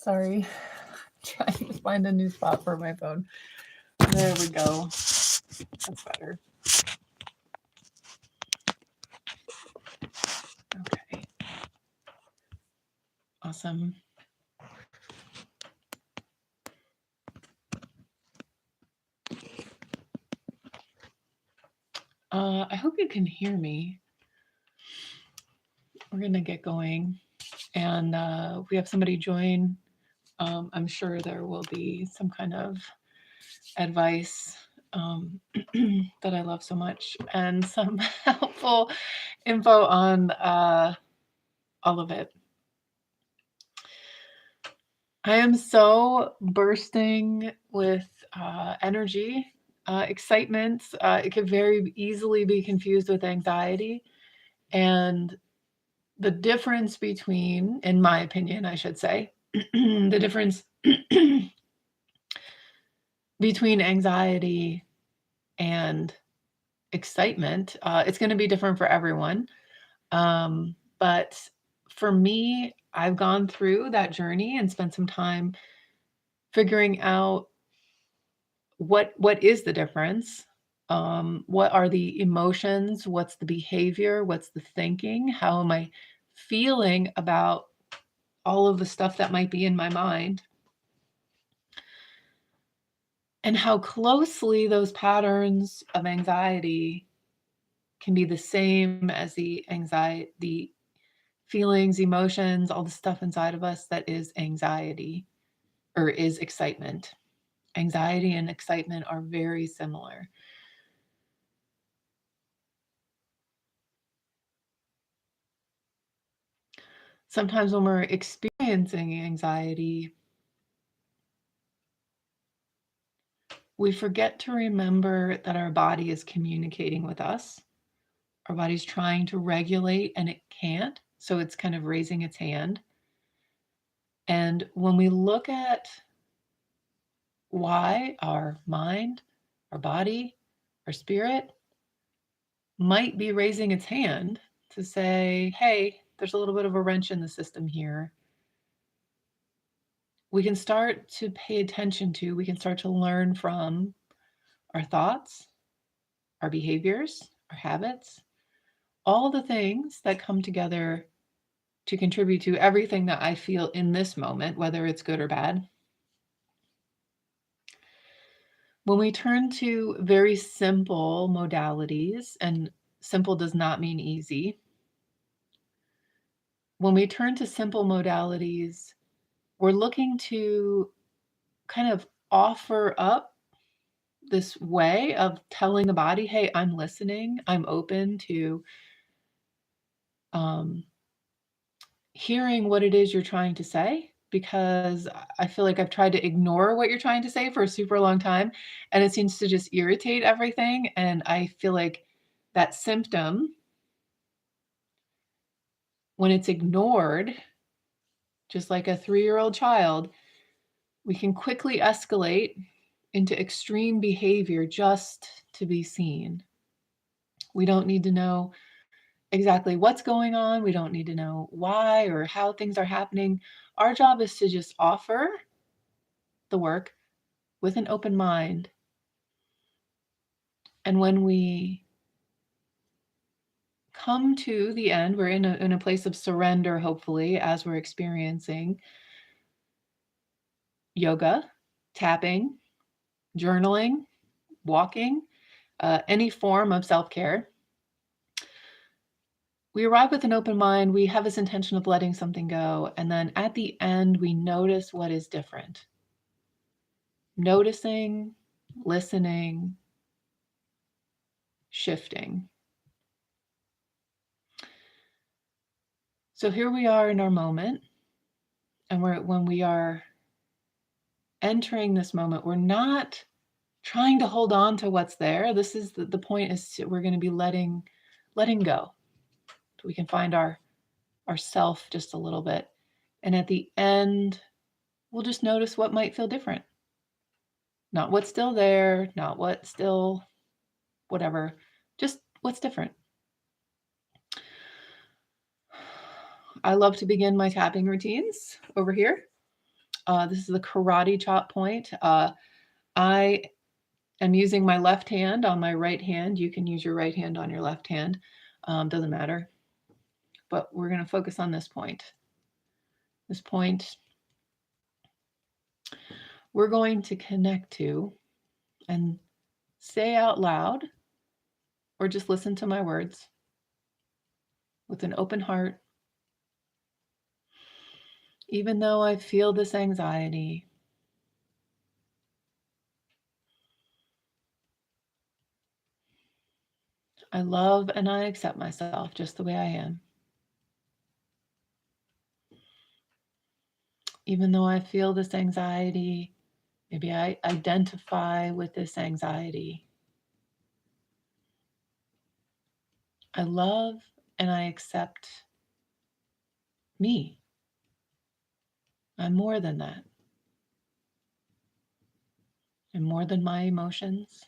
Sorry. Trying to find a new spot for my phone. There we go. That's better. Okay. Awesome. I hope you can hear me. We're going to get going. And we have somebody join. I'm sure there will be some kind of advice that I love so much and some helpful info on all of it. I am so bursting with energy, excitement. It could very easily be confused with anxiety. And the difference between, in my opinion, I should say, the difference between anxiety and excitement, it's going to be different for everyone. But for me, I've gone through that journey and spent some time figuring out what is the difference. What are the emotions? What's the behavior? What's the thinking? How am I feeling about all of the stuff that might be in my mind? And how closely those patterns of anxiety can be the same as the anxiety, the feelings, emotions, all the stuff inside of us that is anxiety or is excitement. Anxiety and excitement are very similar. Sometimes when we're experiencing anxiety, we forget to remember that our body is communicating with us. Our body's trying to regulate and it can't. So it's kind of raising its hand. And when we look at why our mind, our body, our spirit might be raising its hand to say, hey, there's a little bit of a wrench in the system here. We can start to pay attention to, we can start to learn from our thoughts, our behaviors, our habits, all the things that come together to contribute to everything that I feel in this moment, whether it's good or bad. When we turn to very simple modalities, and simple does not mean easy. When we turn to simple modalities, we're looking to kind of offer up this way of telling the body, hey, I'm listening, I'm open to hearing what it is you're trying to say, because I feel like I've tried to ignore what you're trying to say for a super long time, and it seems to just irritate everything. And I feel like that symptom, when it's ignored, just like a 3-year-old child, we can quickly escalate into extreme behavior just to be seen. We don't need to know exactly what's going on. We don't need to know why or how things are happening. Our job is to just offer the work with an open mind. And when we come to the end, we're in a place of surrender, hopefully, as we're experiencing yoga, tapping, journaling, walking, any form of self-care. We arrive with an open mind. We have this intention of letting something go. And then at the end, we notice what is different. Noticing, listening, shifting. So here we are in our moment. And when we are entering this moment, we're not trying to hold on to what's there. This is the point is we're going to be letting go. So we can find our self just a little bit. And at the end, we'll just notice what might feel different. Not what's still there, not what's still whatever, just what's different. I love to begin my tapping routines over here. This is the karate chop point. I am using my left hand on my right hand. You can use your right hand on your left hand. Doesn't matter. But we're going to focus on this point. This point we're going to connect to and say out loud, or just listen to my words with an open heart. Even though I feel this anxiety, I love and I accept myself just the way I am. Even though I feel this anxiety, maybe I identify with this anxiety, I love and I accept me. I'm more than that. I'm more than my emotions.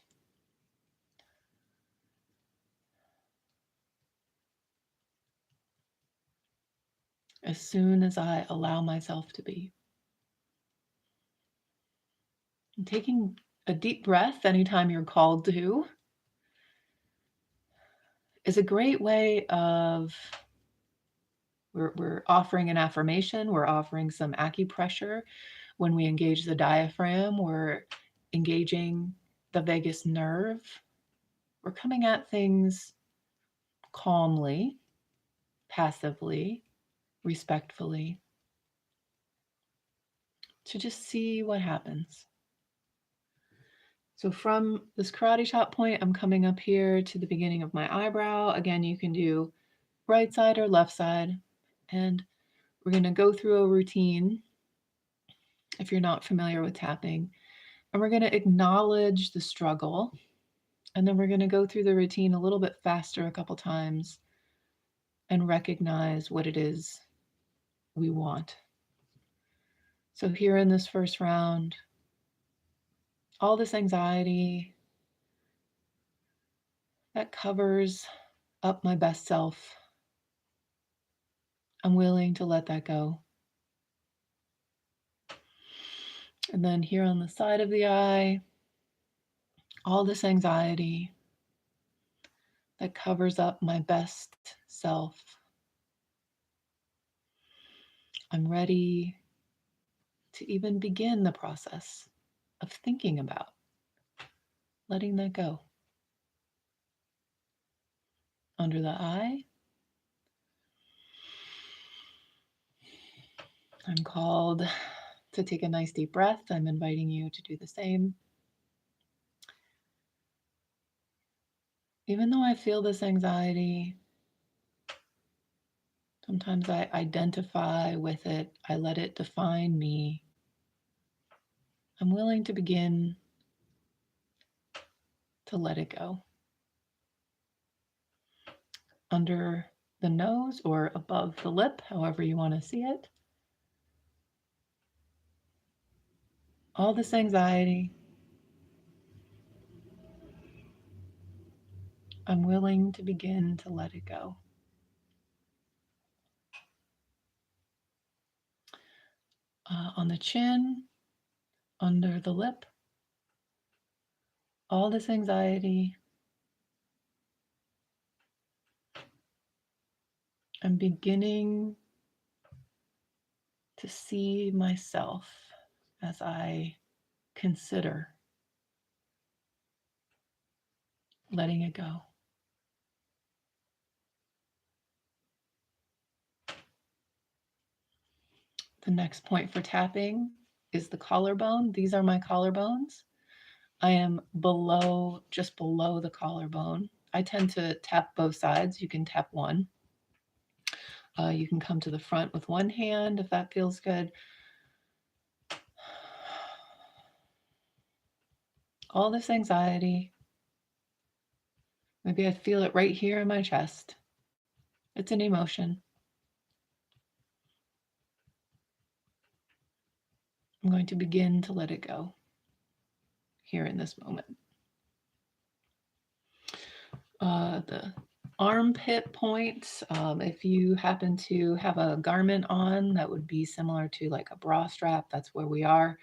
As soon as I allow myself to be. And taking a deep breath anytime you're called to is a great way of, we're offering an affirmation, we're offering some acupressure. When we engage the diaphragm, we're engaging the vagus nerve. We're coming at things calmly, passively, respectfully, to just see what happens. So from this karate chop point, I'm coming up here to the beginning of my eyebrow. Again, you can do right side or left side. And we're going to go through a routine if you're not familiar with tapping. And we're going to acknowledge the struggle. And then we're going to go through the routine a little bit faster a couple times and recognize what it is we want. So here in this first round, all this anxiety that covers up my best self, I'm willing to let that go. And then here on the side of the eye, all this anxiety that covers up my best self. I'm ready to even begin the process of thinking about letting that go. Under the eye, I'm called to take a nice deep breath. I'm inviting you to do the same. Even though I feel this anxiety, sometimes I identify with it, I let it define me. I'm willing to begin to let it go. Under the nose or above the lip, however you want to see it. All this anxiety, I'm willing to begin to let it go. On the chin, under the lip, all this anxiety, I'm beginning to see myself as I consider letting it go. The next point for tapping is the collarbone. These are my collarbones. I am just below the collarbone. I tend to tap both sides. You can tap one. You can come to the front with one hand if that feels good. All this anxiety, maybe I feel it right here in my chest. It's an emotion. I'm going to begin to let it go here in this moment. The armpit point. If you happen to have a garment on that would be similar to like a bra strap, that's where we are.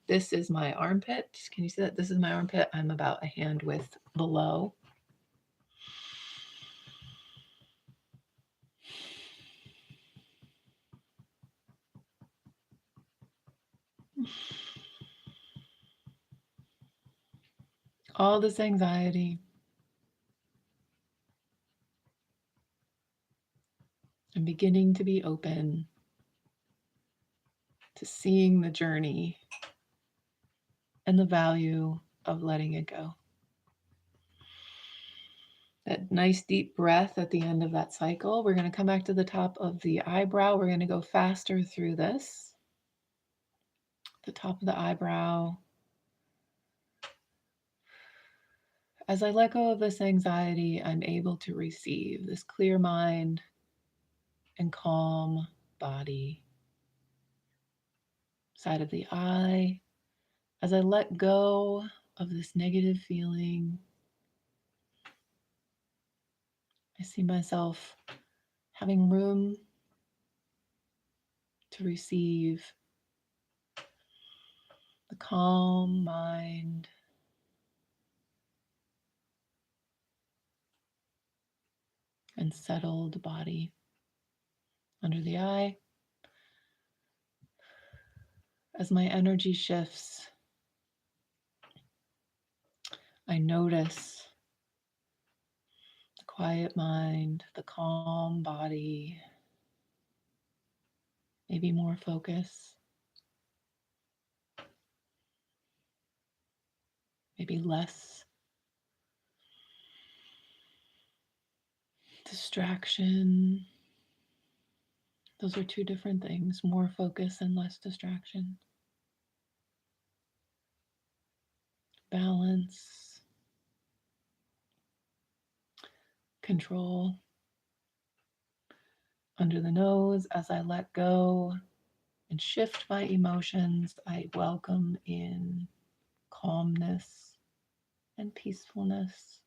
This is my armpit. Can you see that? This is my armpit. I'm about a hand width below. All this anxiety. I'm beginning to be open to seeing the journey and the value of letting it go. That nice deep breath at the end of that cycle. We're going to come back to the top of the eyebrow. We're going to go faster through this. The top of the eyebrow. As I let go of this anxiety, I'm able to receive this clear mind and calm body. Side of the eye. As I let go of this negative feeling, I see myself having room to receive the calm mind and settled body. Under the eye, as my energy shifts, I notice the quiet mind, the calm body, maybe more focus, maybe less distraction. Those are two different things, more focus and less distraction. Balance, control. Under the nose, as I let go and shift my emotions, I welcome in calmness and peacefulness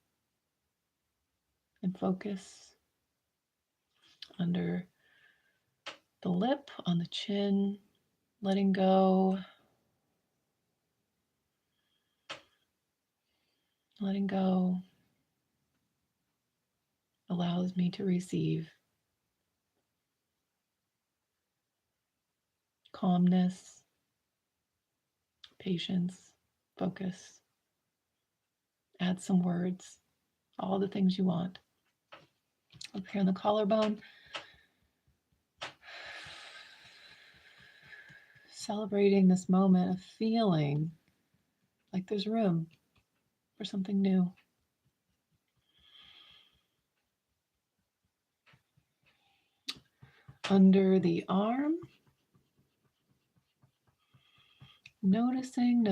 and focus. Under the lip, on the chin, letting go. Letting go allows me to receive calmness, patience, focus. Add some words, all the things you want. Up here on the collarbone. Celebrating this moment of feeling like there's room for something new. Under the arm. Noticing,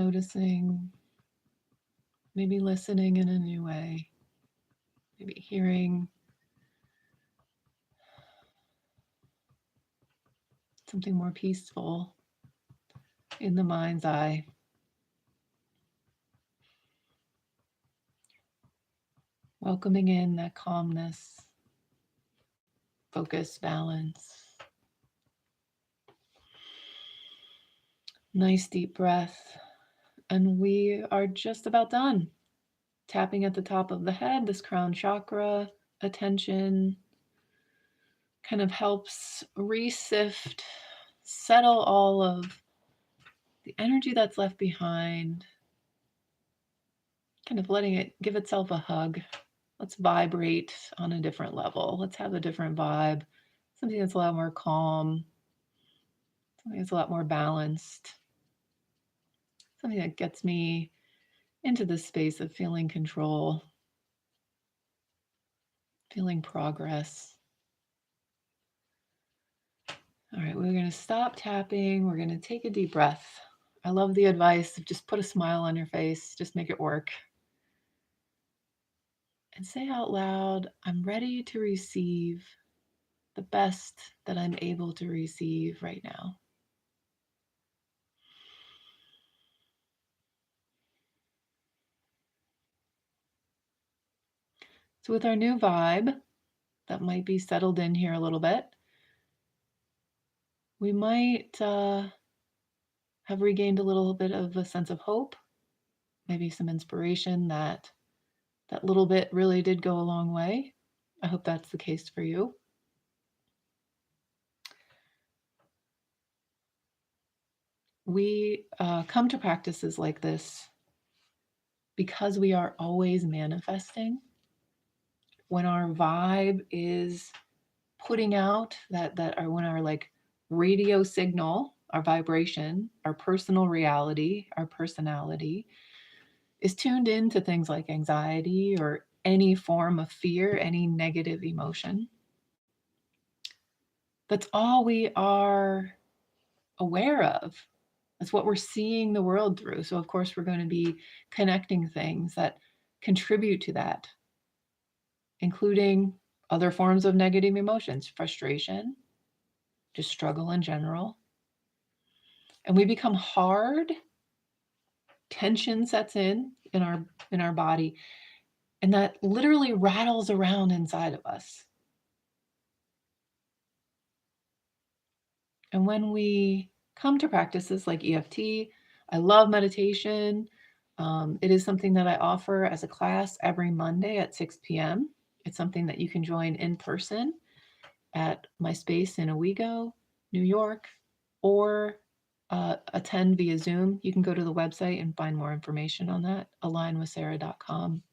maybe listening in a new way, maybe hearing something more peaceful in the mind's eye. Welcoming in that calmness, focus, balance. Nice deep breath. And we are just about done. Tapping at the top of the head, this crown chakra, attention kind of helps re-sift, settle all of the energy that's left behind, kind of letting it give itself a hug. Let's vibrate on a different level. Let's have a different vibe, something that's a lot more calm, something that's a lot more balanced, something that gets me into the space of feeling control, feeling progress. All right, we're going to stop tapping. We're going to take a deep breath. I love the advice of just put a smile on your face, just make it work. And say out loud, I'm ready to receive the best that I'm able to receive right now. So with our new vibe, that might be settled in here a little bit. We might have regained a little bit of a sense of hope, maybe some inspiration that that little bit really did go a long way. I hope that's the case for you. We come to practices like this because we are always manifesting. When our vibe is putting out when our like radio signal, our vibration, our personal reality, our personality is tuned into things like anxiety or any form of fear, any negative emotion. That's all we are aware of. That's what we're seeing the world through. So, of course, we're going to be connecting things that contribute to that, including other forms of negative emotions, frustration, just struggle in general. And we become hard, tension sets in our body, and that literally rattles around inside of us. And when we come to practices like EFT, I love meditation. It is something that I offer as a class every Monday at 6 p.m. It's something that you can join in person at my space in Owego, New York, or attend via Zoom. You can go to the website and find more information on that, alignwithsarah.com,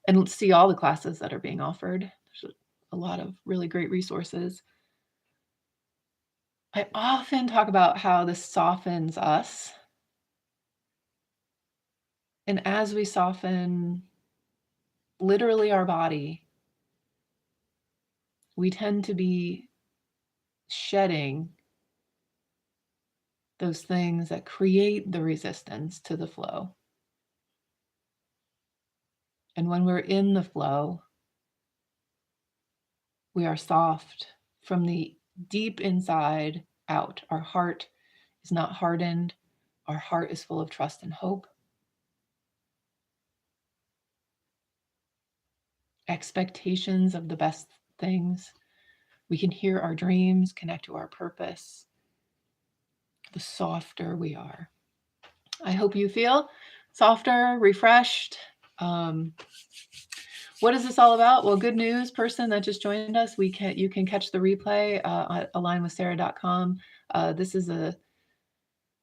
and see all the classes that are being offered. There's a lot of really great resources. I often talk about how this softens us. And as we soften literally our body, we tend to be shedding those things that create the resistance to the flow. And when we're in the flow, we are soft from the deep inside out. Our heart is not hardened. Our heart is full of trust and hope. Expectations of the best things. We can hear our dreams, connect to our purpose. The softer we are. I hope you feel softer, refreshed. What is this all about? Well, good news, person that just joined us. You can catch the replay at alignwithsarah.com. This is a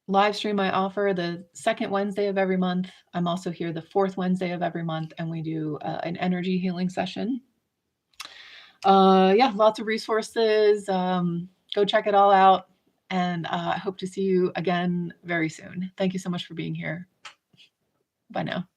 live stream I offer the second Wednesday of every month. I'm also here the fourth Wednesday of every month, and we do an energy healing session. Yeah, lots of resources. Go check it all out. And I hope to see you again very soon. Thank you so much for being here. Bye now.